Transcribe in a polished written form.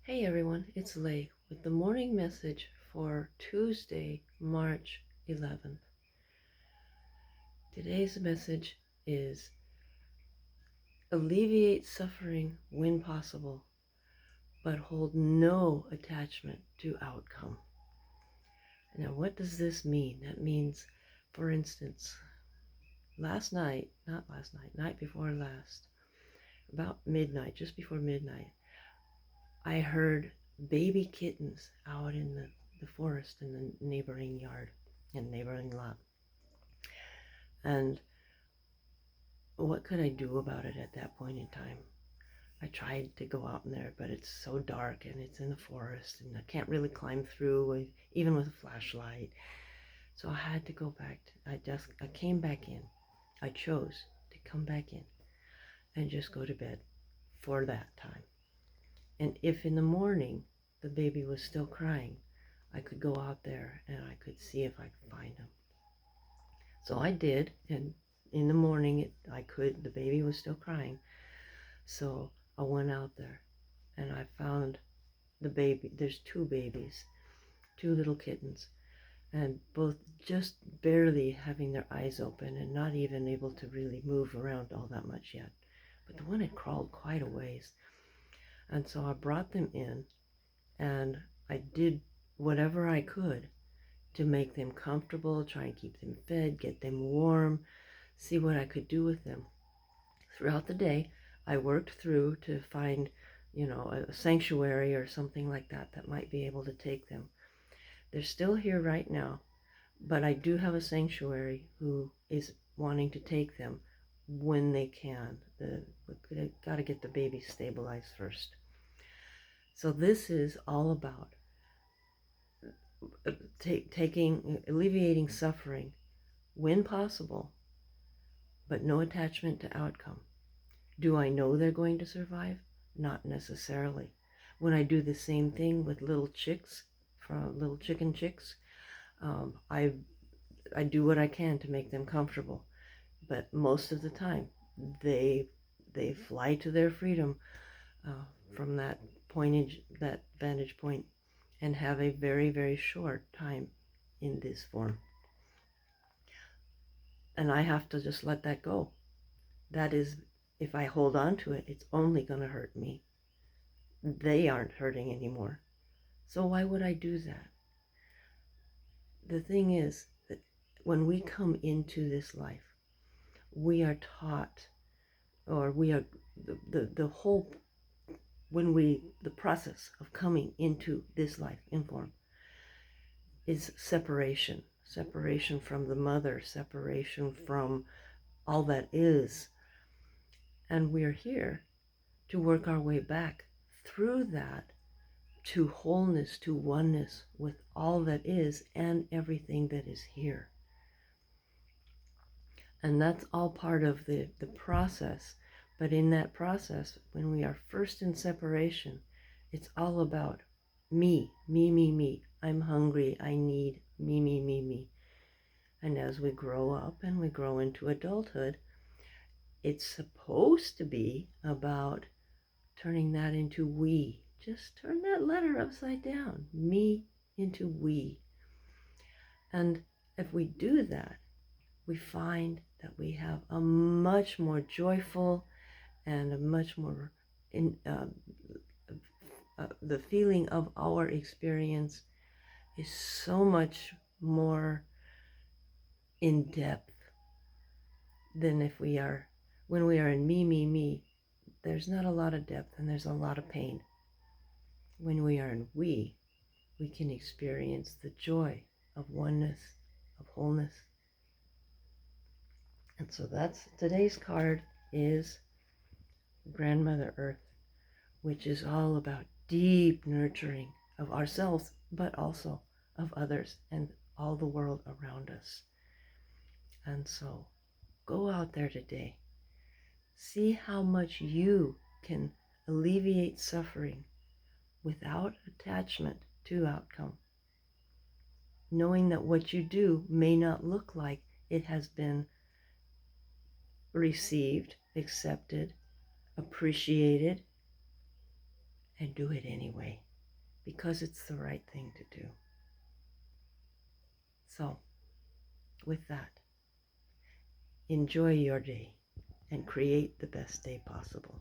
Hey everyone, it's Lay with the morning message for Tuesday, March 11th. Today's message is alleviate suffering when possible, but hold no attachment to outcome. Now, what does this mean? That means, for instance, night before last, about midnight, just before midnight, I heard baby kittens out in the forest in the neighboring yard and neighboring lot. And what could I do about it at that point in time? I tried to go out in there, but it's so dark and it's in the forest and I can't really climb through even with a flashlight. So I had to go back. I came back in. I chose to come back in and just go to bed for that time. And if in the morning the baby was still crying, I could go out there and I could see if I could find him. So I did, and in the morning the baby was still crying. So I went out there and I found the baby. There's two babies, two little kittens, and both just barely having their eyes open and not even able to really move around all that much yet. But the one had crawled quite a ways. And so I brought them in and I did whatever I could to make them comfortable, try and keep them fed, get them warm, see what I could do with them. Throughout the day, I worked through to find, a sanctuary or something like that might be able to take them. They're still here right now, but I do have a sanctuary who is wanting to take them when they can. We've got to get the baby stabilized first. So this is all about alleviating suffering when possible, but no attachment to outcome. Do I know they're going to survive? Not necessarily. When I do the same thing with little chicken chicks, I do what I can to make them comfortable. But most of the time, they fly to their freedom from that vantage point, and have a very, very short time in this form. And I have to just let that go. That is, if I hold on to it, it's only going to hurt me. They aren't hurting anymore. So why would I do that? The thing is that when we come into this life, we are taught, or we are the whole the process of coming into this life in form is separation from the mother, separation from all that is. And we're here to work our way back through that to wholeness, to oneness with all that is and everything that is here. And that's all part of the process. But in that process, when we are first in separation, it's all about me, me, me, me. I'm hungry, I need me, me, me, me. And as we grow up and we grow into adulthood, it's supposed to be about turning that into we. Just turn that letter upside down. Me into we. And if we do that, we find that we have a much more joyful and a much more the feeling of our experience is so much more in depth than when we are in me, me, me. There's not a lot of depth and there's a lot of pain. When we are in we can experience the joy of oneness, of wholeness. And so today's card is Grandmother Earth, which is all about deep nurturing of ourselves, but also of others and all the world around us. And so go out there today. See how much you can alleviate suffering without attachment to outcome. Knowing that what you do may not look like it has been received, accepted, appreciated, and do it anyway because it's the right thing to do. So, with that, enjoy your day and create the best day possible.